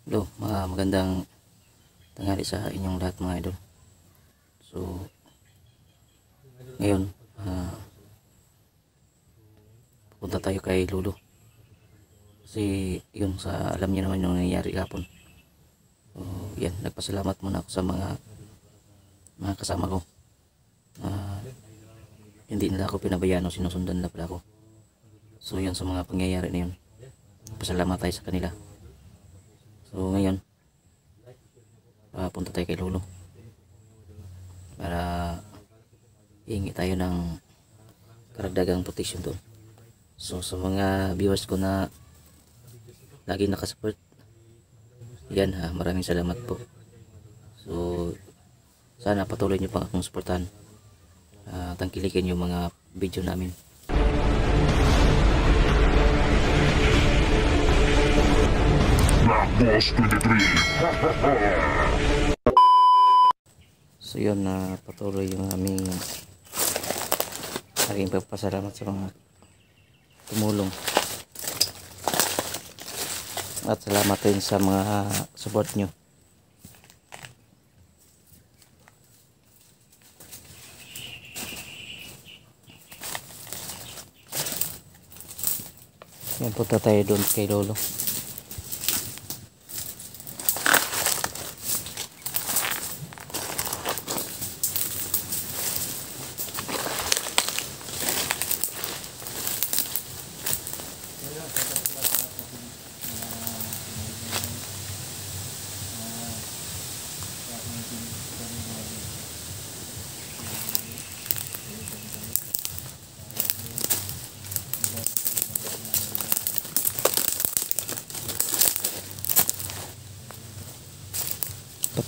Hello, magandang tanghali sa inyong lahat mga idol. So, ngayon, pupunta tayo kay Lolo. Kasi yun, alam niyo naman yung nangyayari kapon. So, yan, nagpasalamat muna ako sa mga kasama ko. Hindi nila ako pinabayaan o sinusundan nila pala ako. So, yun, sa mga pangyayari na yun, pasalamat tayo sa kanila. So, ngayon, punta tayo kay Lolo para hihingi tayo ng karagdagang protection doon. So sa mga viewers ko na lagi nakasupport, yan maraming salamat po. So sana patuloy nyo pang akong suportahan, tangkilikin yung mga video namin. Boss 23. So yun, patuloy yung aming pagpasalamat sa mga tumulong at salamat din sa mga support nyo. Yan, punta tayo doon kay Lolo.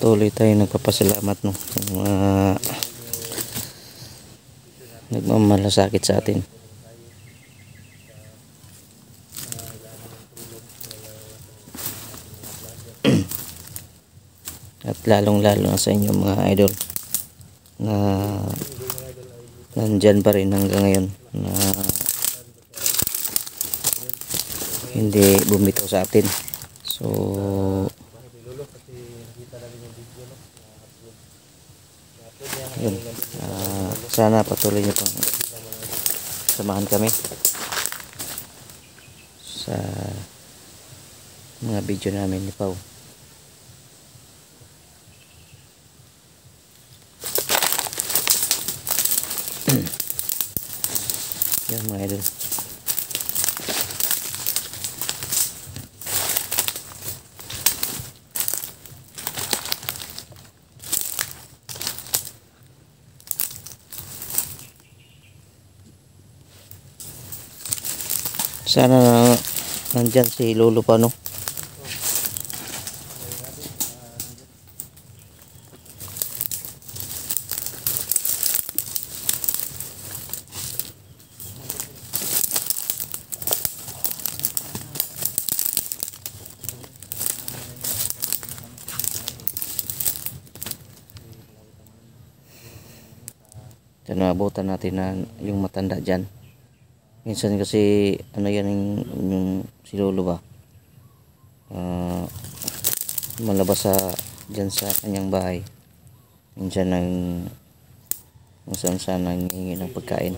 Patuloy tayo nagpapasalamat sa mga nagmamalasakit sa atin. At lalong lalo na sa inyo mga idol na nandyan pa rin hanggang ngayon, na hindi bumitaw sa atin. So yun, sana patuloy nyo pang samahan kami sa mga video namin ni Pau. Yan mga idol. Sana nandyan si Lolo pa, no? Naabutan natin na yung matanda dyan. Minsan kasi yan yung si Lolo ba, malabas dyan sa kanyang bahay. Minsan kung saan nangihingi ng pagkain.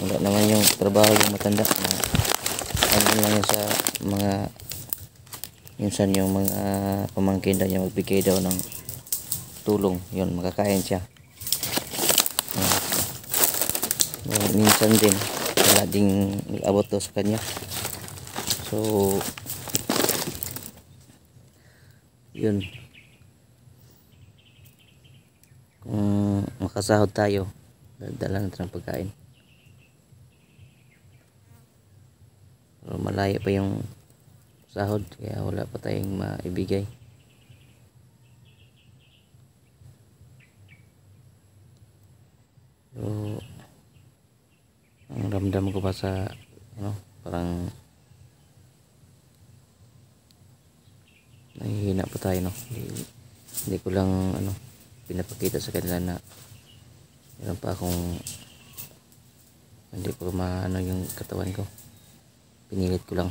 Wala naman yung trabaho yung matanda na lang yun sa mga, minsan yung mga pamangkin daw niya magbigay daw ng tulong, yun makakain siya. Minsan din wala ding abot daw sa kanya. So yun, kung makasahod tayo, dala natin ng pagkain. Pero malayo pa yung sahod, kaya wala pa tayong maibigay. So ang ramdam ko pa sa parang nahihina pa tayo, no? Hindi ko lang pinapakita sa kanila na meron pa akong, hindi ko yung katawan ko, pinilit ko lang.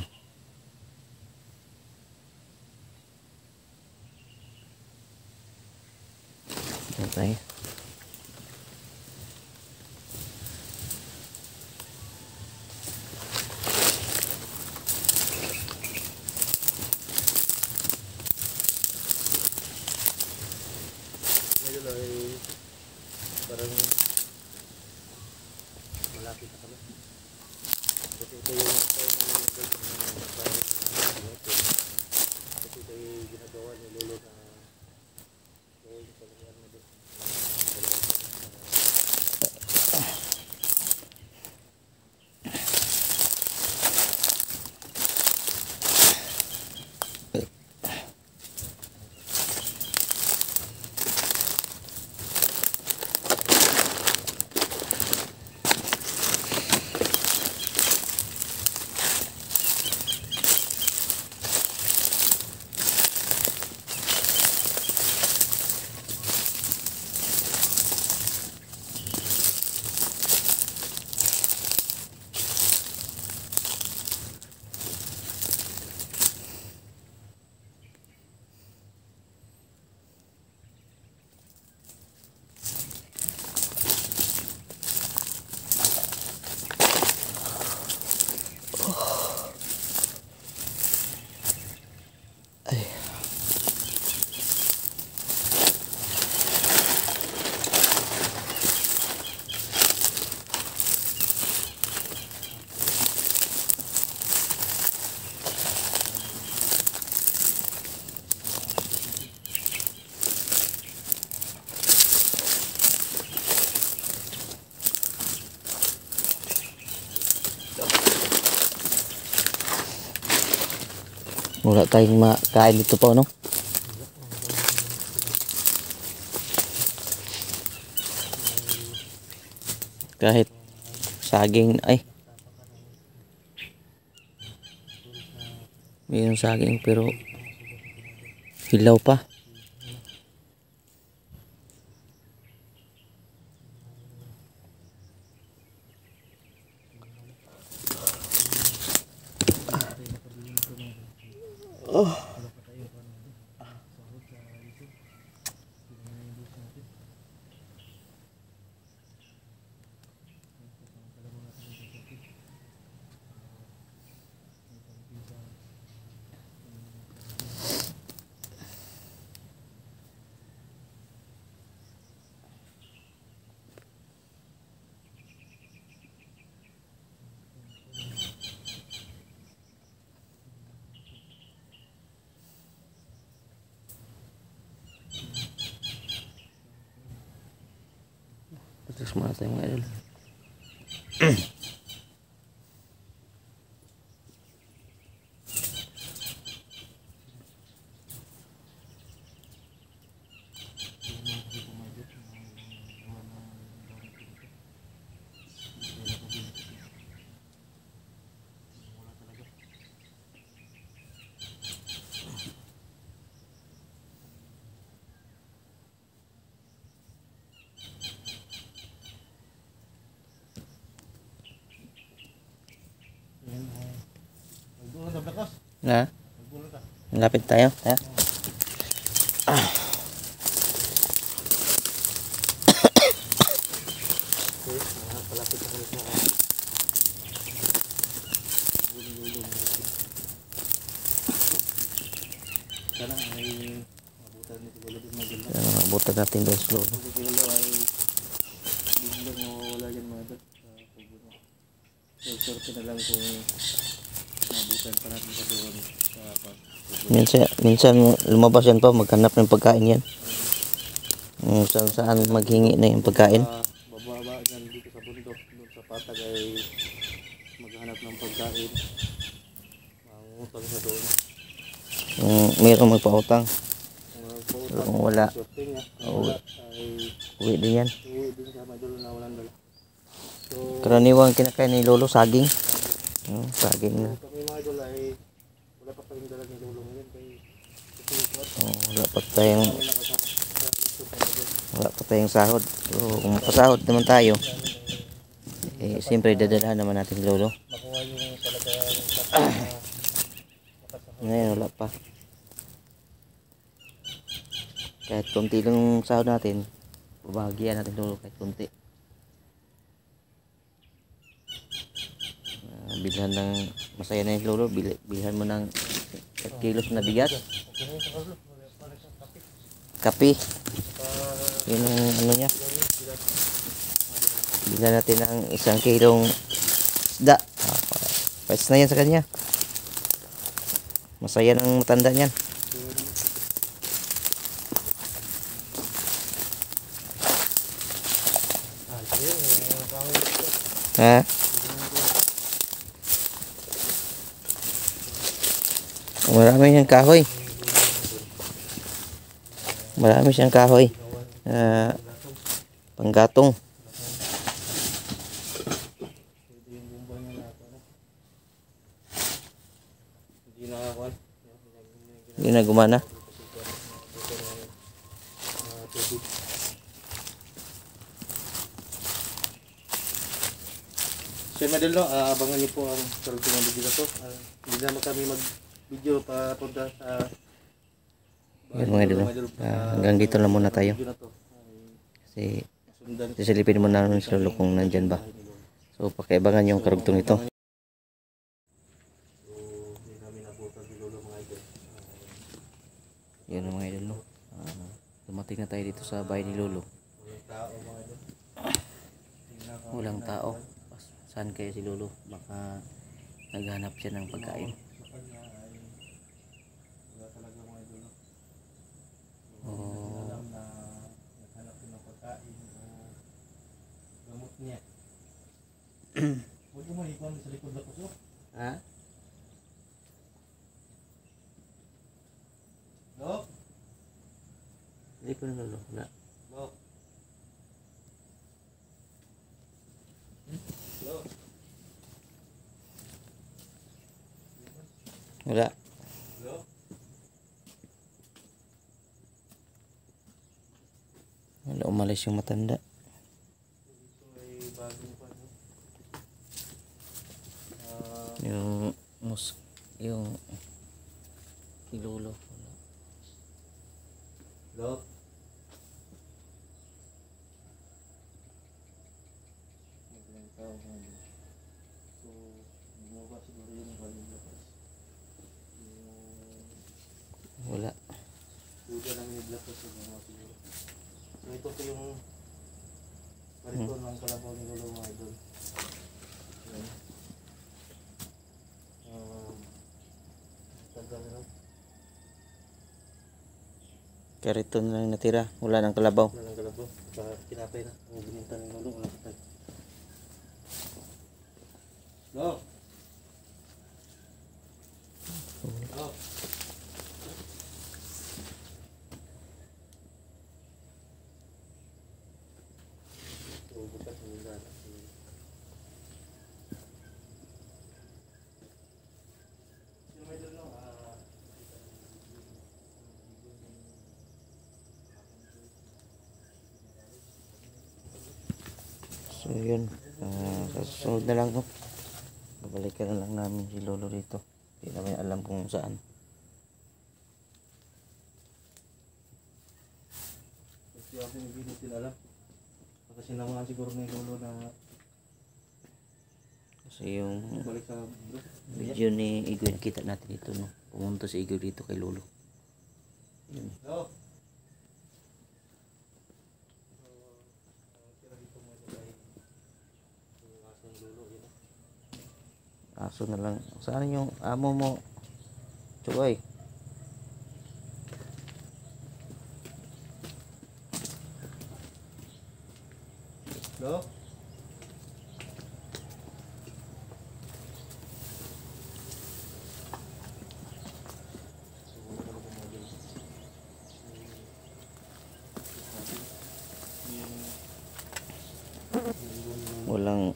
tayo. Medyo ay parang malapit na kami. Kasi ito yung kasi ito yung ginagawa ni Lolo na doon sa lugar na doon. Wala tayong makain dito po, no? Kahit saging, ay. Mayroong saging pero hilaw pa. Terus mana tayo mga idol? Na? Lapit tayo. Ha? Palapit na kami sa bulong-bulong. Sana ay mabutan ni Lolo din maganda. Mabutan natin doon slow. Kasi si Lolo ay biglang mawawala yan mga dot sa tubo niya. So, sorte na lang kung mabutan pa natin sa doon sa Minsan lumabas yan pa, maghanap ng pagkain yan. Saan maghingi na yung pagkain. Bababa dyan dito sa bundok, doon sa patag ay maghanap ng pagkain. Mangutang sa doon. Mayroong magpautang. Kung wala, Sorte niya. uwi. Ay Uwi din yan. uwi din sa may dulo na walang dala. So, Karaniwang kinakain ni Lolo, saging. Saging na. kami mga idol ay wala pa kami dala ng lulong ngayon kay Wala pa tayong sahod. So, kung makasahod naman tayo, eh, siyempre dadalhan naman natin Lolo. makuha yung talagang Ngayon, wala pa. Kahit konti lang sahod natin, Pabahagian natin lolo kahit kunti. Bilhan ng masaya na yung lolo, bilhan mo ng 1 kilos na bigas. Kape. Yun ang ano niya. Bilhan natin ng 1 kilong isda. Pwes na yan sa kanya. Masaya ng matanda niyan. Ha? Marami siyang kahoy. Marami siyang kahoy. Panggatong. Hindi na gumana. So madalo, abangan niyo po ang karugtong ng video na to. Hindi naman kami mag-video papunta sa Yan mga idol. Hanggang dito lang muna tayo. Kasi sisilipin mo namin sa lolo kung nandyan ba. So pakiabangan yung karugtong ito. Yan mga idol. Dumating na tayo dito sa bahay ni lolo. Walang tao. Saan kaya si lolo? Baka naghanap siya ng pagkain. Oh. Ha? Hindi ko na lolo. Wala. Wala. Wala, umalis yung matanda. Yung kilolo. Hello? So, bumaba siguro yun yung kaling lakas. Wala. Duda namin yung lakas sa mga siguro. So, ito po yung kariton ng kalabaw ni lolo mga idol. Yan. Tagal na. Kariton na lang natira. Wala nang kalabaw. Wala nang kalabaw. Kinapay na. Ang bininta ng lolo. Wala patay. Go! Go! Bukas ng lala. Sino may doon no? So yun. Sa susunod na lang. Babalikan na lang namin si lolo dito. Hindi namin alam kung saan. Kasi ako yung video alam. Kasi naman siguro ni lolo na Kasi yung balik sa video ni Igoy, nakita natin dito, no? Pumunta si Igoy dito kay lolo. Yun. Go! Aso na lang. Saan yung amo mo? Chukoy. Go! Walang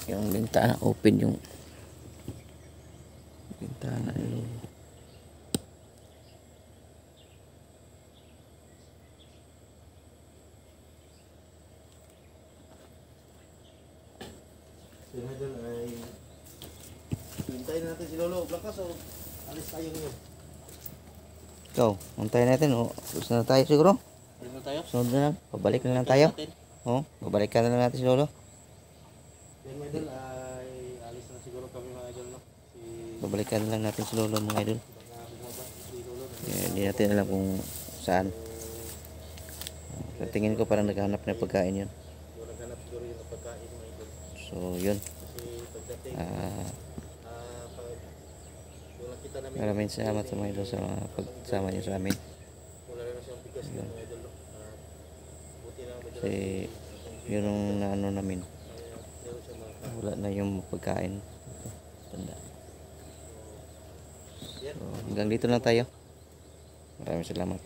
yung bintana, open yung bintana ni lolo. So yun dyan ay hintayin na natin si lolo. Lakas o alis tayo ngayon. Ikaw, antayin natin, oh. Tapos na tayo siguro. Ayun na tayo. Sunod na lang. Pabalik na lang tayo. Natin. Oh, babalikan na lang natin si Lolo. Yan mga idol, ay alis na siguro kami mga idol, no? Si Babalikan na lang natin si Lolo mga idol. baka bumaba si Lolo. Hindi natin alam kung saan. Sa tingin ko parang naghahanap ng pagkain yun. Siguro naghanap siguro yung pagkain mga idol. So yun. Kasi pagdating, pag yung nakita namin, Maraming salamat sa mga idol sa mga pagsama niyo sa amin. wala na siyang bigas ng mga idol, no? Buti na madala Kasi yun ang naano namin. meron siyang mga Wala na yung pagkain. Tanda. yan. So, hanggang dito lang tayo. Maraming salamat.